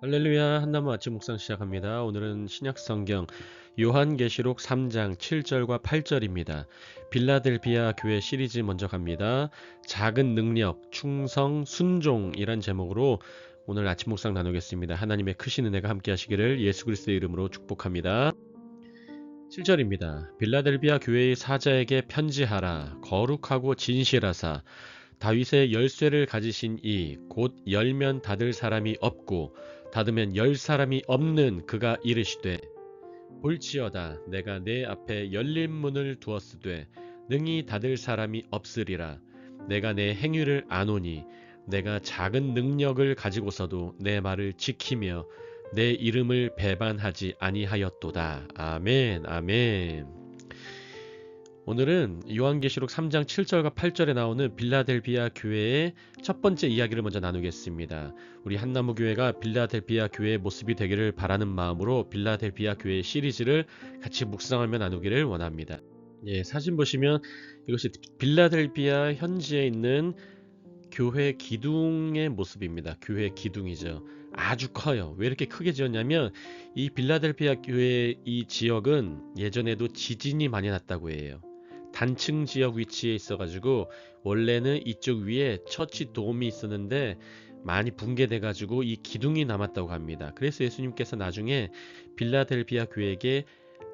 할렐루야. 한나무 아침 묵상 시작합니다. 오늘은 신약 성경 요한계시록 3장 7절과 8절입니다. 빌라델비아 교회 시리즈 먼저 갑니다. 작은 능력, 충성, 순종이란 제목으로 오늘 아침 묵상 나누겠습니다. 하나님의 크신 은혜가 함께 하시기를 예수 그리스도의 이름으로 축복합니다. 7절입니다. 빌라델비아 교회의 사자에게 편지하라. 거룩하고 진실하사 다윗의 열쇠를 가지신 이 곧 열면 닫을 사람이 없고 닫으면 열 사람이 없는 그가 이르시되 볼지어다 내가 내 앞에 열린 문을 두었으되 능히 닫을 사람이 없으리라. 내가 내 행위를 아노니 내가 작은 능력을 가지고서도 내 말을 지키며 내 이름을 배반하지 아니하였도다. 아멘. 아멘. 오늘은 요한계시록 3장 7절과 8절에 나오는 빌라델비아 교회의 첫 번째 이야기를 먼저 나누겠습니다. 우리 한나무 교회가 빌라델비아 교회의 모습이 되기를 바라는 마음으로 빌라델비아 교회 시리즈를 같이 묵상하며 나누기를 원합니다. 사진 보시면 이것이 빌라델비아 현지에 있는 교회 기둥의 모습입니다. 교회 기둥이죠. 아주 커요. 왜 이렇게 크게 지었냐면 이 빌라델비아 교회 이 지역은 예전에도 지진이 많이 났다고 해요. 단층 지역 위치에 있어가지고 원래는 이쪽 위에 처치 돔이 있었는데 많이 붕괴돼가지고 이 기둥이 남았다고 합니다. 그래서 예수님께서 나중에 빌라델비아 교회에게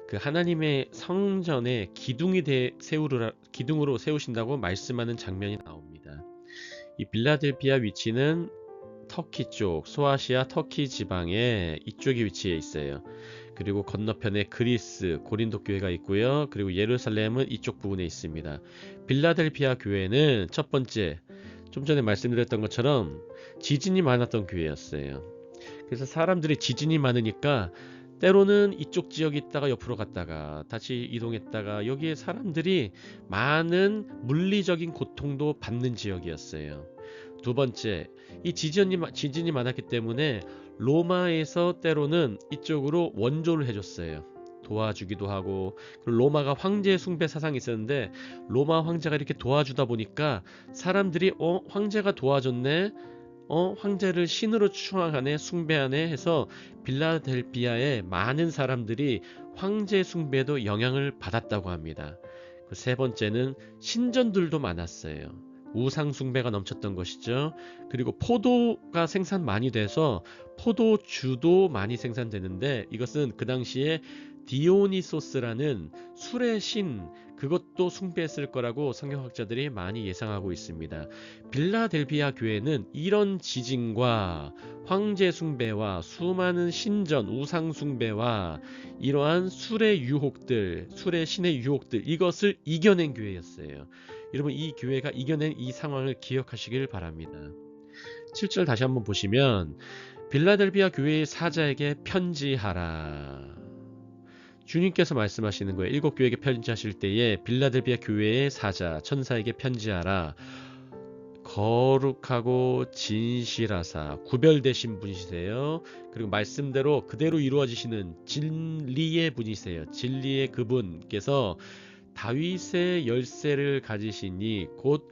그 하나님의 성전에 기둥으로 세우신다고 말씀하는 장면이 나옵니다. 이 빌라델비아 위치는 터키 쪽, 소아시아 터키 지방의 이쪽에 위치해 있어요. 그리고 건너편에 그리스, 고린도 교회가 있고요. 그리고 예루살렘은 이쪽 부분에 있습니다. 빌라델비아 교회는 첫 번째, 좀 전에 말씀드렸던 것처럼 지진이 많았던 교회였어요. 그래서 사람들이 지진이 많으니까 때로는 이쪽 지역에 있다가 옆으로 갔다가 다시 이동했다가 여기에 사람들이 많은 물리적인 고통도 받는 지역이었어요. 두 번째, 이 지진이 많았기 때문에 로마에서 때로는 이쪽으로 원조를 해줬어요. 도와주기도 하고, 그리고 로마가 황제 숭배 사상이 있었는데 로마 황제가 이렇게 도와주다 보니까 사람들이 황제가 도와줬네, 황제를 신으로 추앙하네, 숭배하네 해서 빌라델비아의 많은 사람들이 황제 숭배도 영향을 받았다고 합니다. 그 세 번째는 신전들도 많았어요. 우상 숭배가 넘쳤던 것이죠. 그리고 포도가 생산 많이 돼서 포도주도 많이 생산되는데 이것은 그 당시에 디오니소스라는 술의 신, 그것도 숭배했을 거라고 성경학자들이 많이 예상하고 있습니다. 빌라델비아 교회는 이런 지진과 황제 숭배와 수많은 신전, 우상 숭배와 이러한 술의 유혹들, 술의 신의 유혹들, 이것을 이겨낸 교회였어요. 여러분, 이 교회가 이겨낸 이 상황을 기억하시길 바랍니다. 7절 다시 한번 보시면 빌라델비아 교회의 사자에게 편지하라. 주님께서 말씀하시는 거예요. 일곱 교회에게 편지하실 때에 빌라델비아 교회의 사자, 천사에게 편지하라. 거룩하고 진실하사 구별되신 분이세요. 그리고 말씀대로 그대로 이루어지시는 진리의 분이세요. 진리의 그분께서 다윗의 열쇠를 가지시니 곧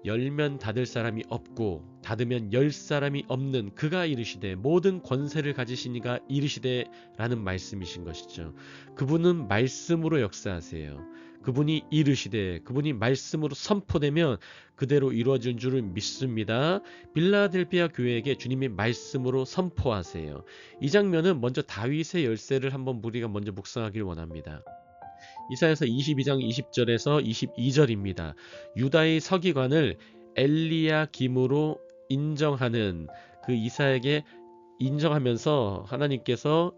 열면 닫을 사람이 없고 닫으면 열 사람이 없는 그가 이르시되 모든 권세를 가지시니가 이르시되 라는 말씀이신 것이죠. 그분은 말씀으로 역사하세요. 그분이 이르시되 그분이 말씀으로 선포되면 그대로 이루어질 줄을 믿습니다. 빌라델비아 교회에게 주님이 말씀으로 선포하세요. 이 장면은 먼저 다윗의 열쇠를 한번 우리가 먼저 묵상하길 원합니다. 이사야서 22장 20절에서 22절입니다. 유다의 서기관을 엘리야김으로 인정하는 그 이사야에게 인정하면서 하나님께서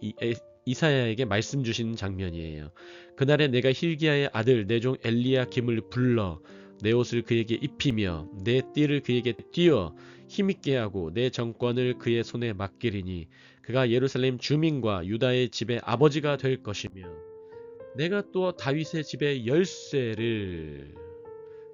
이사야에게 말씀 주시는 장면이에요. 그날에 내가 힐기야의 아들 내 종 엘리야김을 불러 내 옷을 그에게 입히며 내 띠를 그에게 띄어 힘있게 하고 내 정권을 그의 손에 맡기리니 그가 예루살렘 주민과 유다의 집의 아버지가 될 것이며 내가 또 다윗의 집의 열쇠를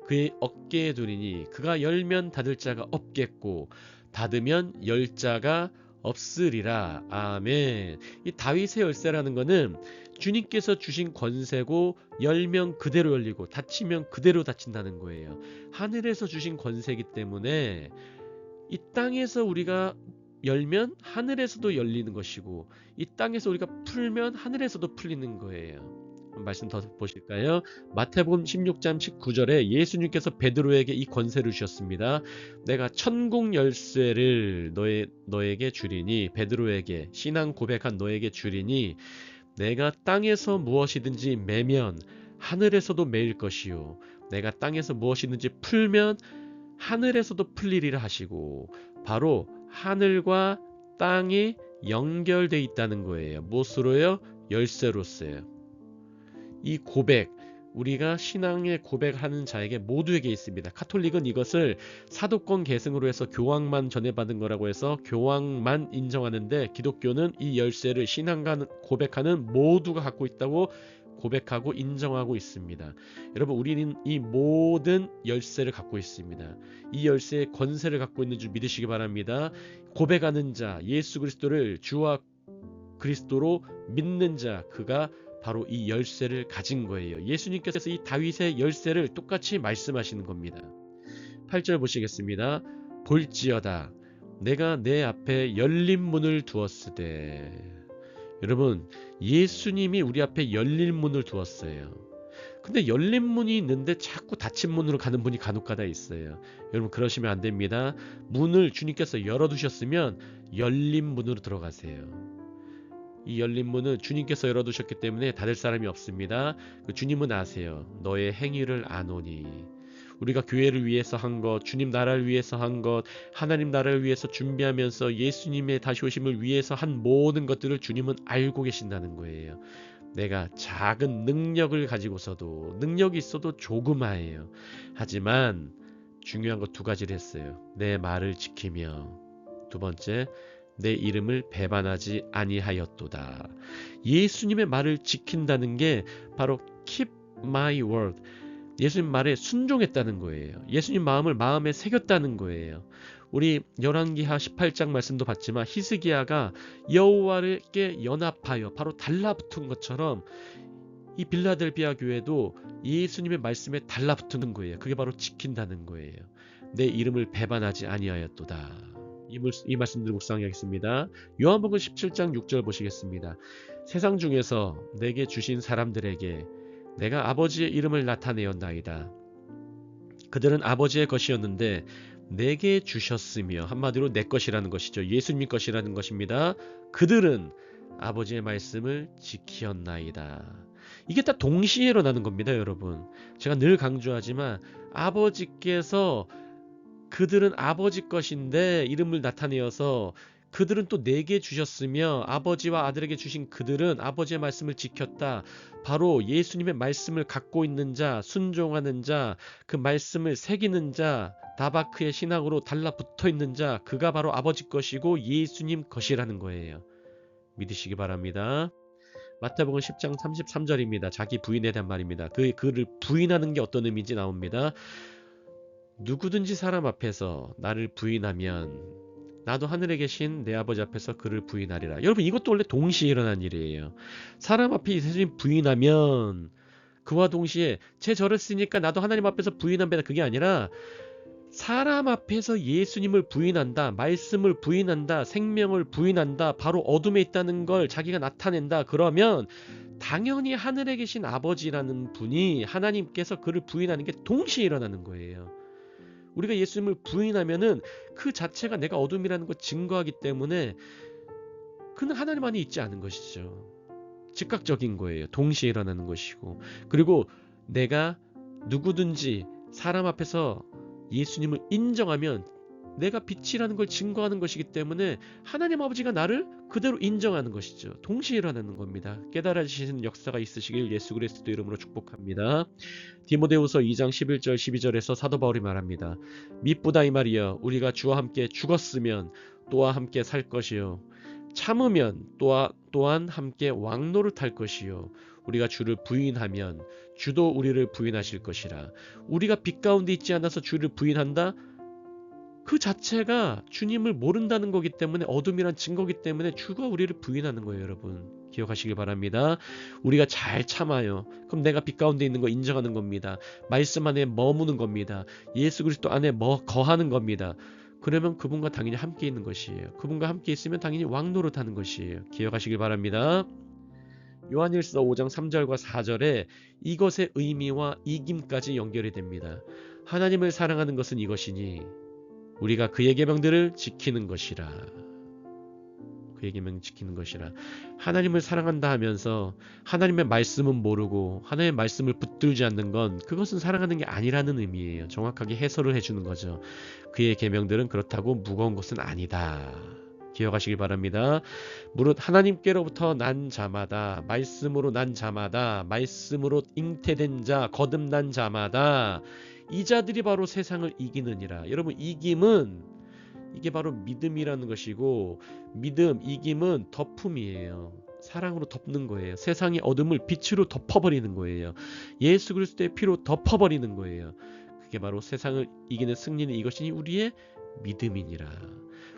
그의 어깨에 두리니 그가 열면 닫을 자가 없겠고 닫으면 열 자가 없으리라. 아멘. 이 다윗의 열쇠라는 것은 주님께서 주신 권세고 열면 그대로 열리고 닫히면 그대로 닫힌다는 거예요. 하늘에서 주신 권세이기 때문에 이 땅에서 우리가 열면 하늘에서도 열리는 것이고 이 땅에서 우리가 풀면 하늘에서도 풀리는 거예요. 말씀 더 보실까요? 마태복음 16장 19절에 예수님께서 베드로에게 이 권세를 주셨습니다. 내가 천국 열쇠를 너에게 주리니, 베드로에게 신앙 고백한 너에게 주리니 내가 땅에서 무엇이든지 매면 하늘에서도 매일 것이요 내가 땅에서 무엇이든지 풀면 하늘에서도 풀리리라 하시고, 바로 하늘과 땅이 연결되어 있다는 거예요. 무엇으로요? 열쇠로서요. 이 고백, 우리가 신앙의 고백하는 자에게 모두에게 있습니다. 카톨릭은 이것을 사도권 계승으로 해서 교황만 전해받은 거라고 해서 교황만 인정하는데, 기독교는 이 열쇠를 신앙과 고백하는 모두가 갖고 있다고 고백하고 인정하고 있습니다. 여러분, 우리는 이 모든 열쇠를 갖고 있습니다. 이 열쇠의 권세를 갖고 있는 줄 믿으시기 바랍니다. 고백하는 자, 예수 그리스도를 주와 그리스도로 믿는 자, 그가 바로 이 열쇠를 가진 거예요. 예수님께서 이 다윗의 열쇠를 똑같이 말씀하시는 겁니다. 8절 보시겠습니다. 볼지어다 내가 내 앞에 열린 문을 두었으되. 여러분, 예수님이 우리 앞에 열린 문을 두었어요. 근데 열린 문이 있는데 자꾸 닫힌 문으로 가는 분이 간혹가다 있어요. 여러분, 그러시면 안 됩니다. 문을 주님께서 열어두셨으면 열린 문으로 들어가세요. 이 열린 문은 주님께서 열어두셨기 때문에 닫을 사람이 없습니다. 주님은 아세요. 너의 행위를 아노니. 우리가 교회를 위해서 한 것, 주님 나라를 위해서 한 것, 하나님 나라를 위해서 준비하면서 예수님의 다시 오심을 위해서 한 모든 것들을 주님은 알고 계신다는 거예요. 내가 작은 능력을 가지고서도, 능력이 있어도 조그마해요. 하지만 중요한 거 두 가지를 했어요. 내 말을 지키며, 두 번째, 내 이름을 배반하지 아니하였도다. 예수님의 말을 지킨다는 게 바로 keep my word, 예수님 말에 순종했다는 거예요. 예수님 마음을 마음에 새겼다는 거예요. 우리 열왕기하 18장 말씀도 봤지만 히스기야가 여호와께 연합하여 바로 달라붙은 것처럼 이 빌라델비아 교회도 예수님의 말씀에 달라붙는 거예요. 그게 바로 지킨다는 거예요. 내 이름을 배반하지 아니하였도다. 이 말씀들 묵상하겠습니다. 요한복음 17장 6절 보시겠습니다. 세상 중에서 내게 주신 사람들에게 내가 아버지의 이름을 나타내었나이다. 그들은 아버지의 것이었는데 내게 주셨으며, 한마디로 내 것이라는 것이죠. 예수님 것이라는 것입니다. 그들은 아버지의 말씀을 지키었나이다. 이게 다 동시에 일어나는 겁니다, 여러분. 제가 늘 강조하지만 아버지께서 그들은 아버지 것인데 이름을 나타내어서 그들은 또 내게 주셨으며, 아버지와 아들에게 주신 그들은 아버지의 말씀을 지켰다. 바로 예수님의 말씀을 갖고 있는 자, 순종하는 자, 그 말씀을 새기는 자, 다바크의 신앙으로 달라붙어 있는 자, 그가 바로 아버지 것이고 예수님 것이라는 거예요. 믿으시기 바랍니다. 마태복음 10장 33절입니다. 자기 부인에 대한 말입니다. 그를 부인하는 게 어떤 의미인지 나옵니다. 누구든지 사람 앞에서 나를 부인하면 나도 하늘에 계신 내 아버지 앞에서 그를 부인하리라. 여러분, 이것도 원래 동시에 일어난 일이에요. 사람 앞에 예수님 부인하면 그와 동시에 제 저를 쓰니까 나도 하나님 앞에서 부인한다, 그게 아니라 사람 앞에서 예수님을 부인한다, 말씀을 부인한다, 생명을 부인한다, 바로 어둠에 있다는 걸 자기가 나타낸다. 그러면 당연히 하늘에 계신 아버지라는 분이, 하나님께서 그를 부인하는 게 동시에 일어나는 거예요. 우리가 예수님을 부인하면은 그 자체가 내가 어둠이라는 걸 증거하기 때문에 그는 하나님 안에 있지 않은 것이죠. 즉각적인 거예요. 동시에 일어나는 것이고, 그리고 내가 누구든지 사람 앞에서 예수님을 인정하면 내가 빛이라는 걸 증거하는 것이기 때문에 하나님 아버지가 나를 그대로 인정하는 것이죠. 동시에 일어나는 겁니다. 깨달아지시는 역사가 있으시길 예수 그리스도 이름으로 축복합니다. 디모데후서 2장 11절 12절에서 사도 바울이 말합니다. 미쁘다 이 말이여, 우리가 주와 함께 죽었으면 또한 함께 살 것이요, 참으면 또한 함께 왕노를 탈 것이요, 우리가 주를 부인하면 주도 우리를 부인하실 것이라. 우리가 빛 가운데 있지 않아서 주를 부인한다? 그 자체가 주님을 모른다는 거기 때문에, 어둠이란 증거기 때문에 주가 우리를 부인하는 거예요. 여러분, 기억하시길 바랍니다. 우리가 잘 참아요. 그럼 내가 빛 가운데 있는 거 인정하는 겁니다. 말씀 안에 머무는 겁니다. 예수 그리스도 안에 거하는 겁니다. 그러면 그분과 당연히 함께 있는 것이에요. 그분과 함께 있으면 당연히 왕노릇하는 것이에요. 기억하시길 바랍니다. 요한일서 5장 3절과 4절에 이것의 의미와 이김까지 연결이 됩니다. 하나님을 사랑하는 것은 이것이니 우리가 그의 계명들을 지키는 것이라. 그의 계명 지키는 것이라. 하나님을 사랑한다 하면서 하나님의 말씀은 모르고 하나님의 말씀을 붙들지 않는 건 그것은 사랑하는 게 아니라는 의미예요. 정확하게 해설을 해주는 거죠. 그의 계명들은 그렇다고 무거운 것은 아니다. 기억하시길 바랍니다. 무릇 하나님께로부터 난 자마다 말씀으로 난 자마다 말씀으로 잉태된 자 거듭난 자마다 이 자들이 바로 세상을 이기느니라. 여러분 이김은 이게 바로 믿음이라는 것이고 믿음, 이김은 덮음이에요. 사랑으로 덮는 거예요. 세상의 어둠을 빛으로 덮어버리는 거예요. 예수 그리스도의 피로 덮어버리는 거예요. 그게 바로 세상을 이기는 승리는 이것이니 우리의 믿음이니라.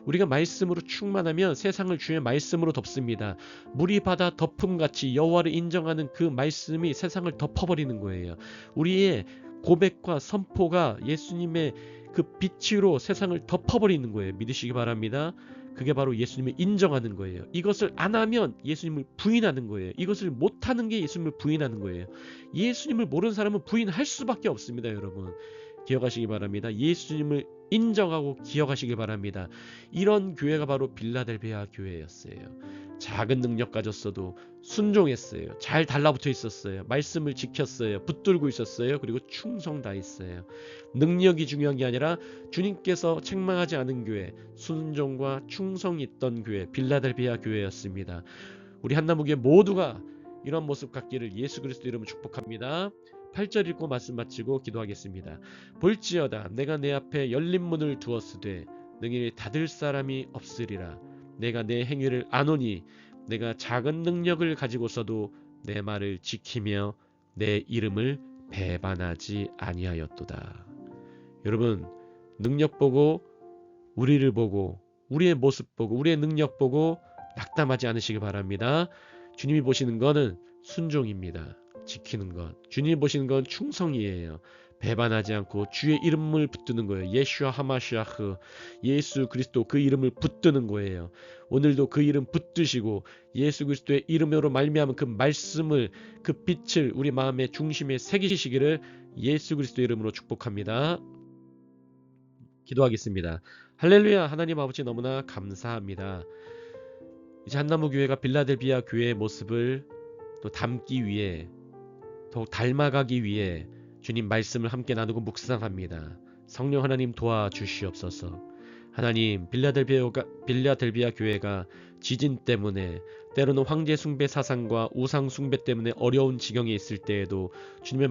우리가 말씀으로 충만하면 세상을 주의 말씀으로 덮습니다. 물이 바다 덮음같이 여호와를 인정하는 그 말씀이 세상을 덮어버리는 거예요. 우리의 고백과 선포가 예수님의 그 빛으로 세상을 덮어버리는 거예요. 믿으시기 바랍니다. 그게 바로 예수님을 인정하는 거예요. 이것을 안 하면 예수님을 부인하는 거예요. 이것을 못하는 게 예수님을 부인하는 거예요. 예수님을 모르는 사람은 부인할 수밖에 없습니다. 여러분 기억하시기 바랍니다. 예수님을 인정하고 기억하시기 바랍니다. 이런 교회가 바로 빌라델비아 교회였어요. 작은 능력 가졌어도 순종했어요. 잘 달라붙어 있었어요. 말씀을 지켰어요. 붙들고 있었어요. 그리고 충성 다했어요. 능력이 중요한 게 아니라 주님께서 책망하지 않은 교회, 순종과 충성이 있던 교회, 빌라델비아 교회였습니다. 우리 한나무교회 모두가 이런 모습 갖기를 예수 그리스도 이름으로 축복합니다. 8절 읽고 말씀 마치고 기도하겠습니다. 볼지어다 내가 내 앞에 열린 문을 두었으되 능히 닫을 사람이 없으리라. 내가 내 행위를 아노니 내가 작은 능력을 가지고서도 내 말을 지키며 내 이름을 배반하지 아니하였도다. 여러분 능력 보고 우리를 보고 우리의 모습 보고 우리의 능력 보고 낙담하지 않으시기 바랍니다. 주님이 보시는 거는 순종입니다. 지키는 것. 주님이 보시는 건 충성이에요. 배반하지 않고 주의 이름을 붙드는 거예요. 예슈아 하마시아흐 예수 그리스도 그 이름을 붙드는 거예요. 오늘도 그 이름 붙드시고 예수 그리스도의 이름으로 말미암은 그 말씀을 그 빛을 우리 마음의 중심에 새기시기를 예수 그리스도 이름으로 축복합니다. 기도하겠습니다. 할렐루야. 하나님 아버지 너무나 감사합니다. 이제 한나무교회가 빌라델비아 교회의 모습을 또 담기 위해 더욱 닮아가기 위해 주님 말씀을 함께 나누고 묵상합니다. 성령 하나님 도와주시옵소서. 하나님 빌라델비아 교회가 지진 때문에 때로는 황제 숭배 사상과 우상 숭배 때문에 어려운 지경에 있을 때에도 주님의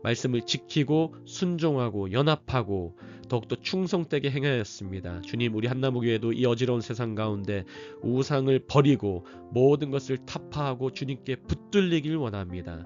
말씀을 지키고 순종하고 연합하고 더욱더 충성되게 행하였습니다. 주님 우리 한나무교회도 이 어지러운 세상 가운데 우상을 버리고 모든 것을 타파하고 주님께 붙들리길 원합니다.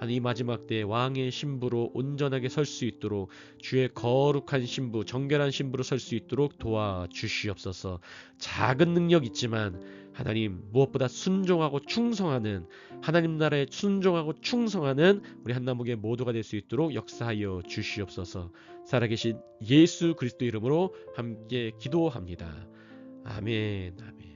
이 마지막 때에 왕의 신부로 온전하게 설 수 있도록 주의 거룩한 신부, 정결한 신부로 설 수 있도록 도와주시옵소서. 작은 능력 있지만 하나님 무엇보다 순종하고 충성하는 하나님 나라에 순종하고 충성하는 우리 한나무교회 모두가 될 수 있도록 역사하여 주시옵소서. 살아계신 예수 그리스도 이름으로 함께 기도합니다. 아멘. 아멘.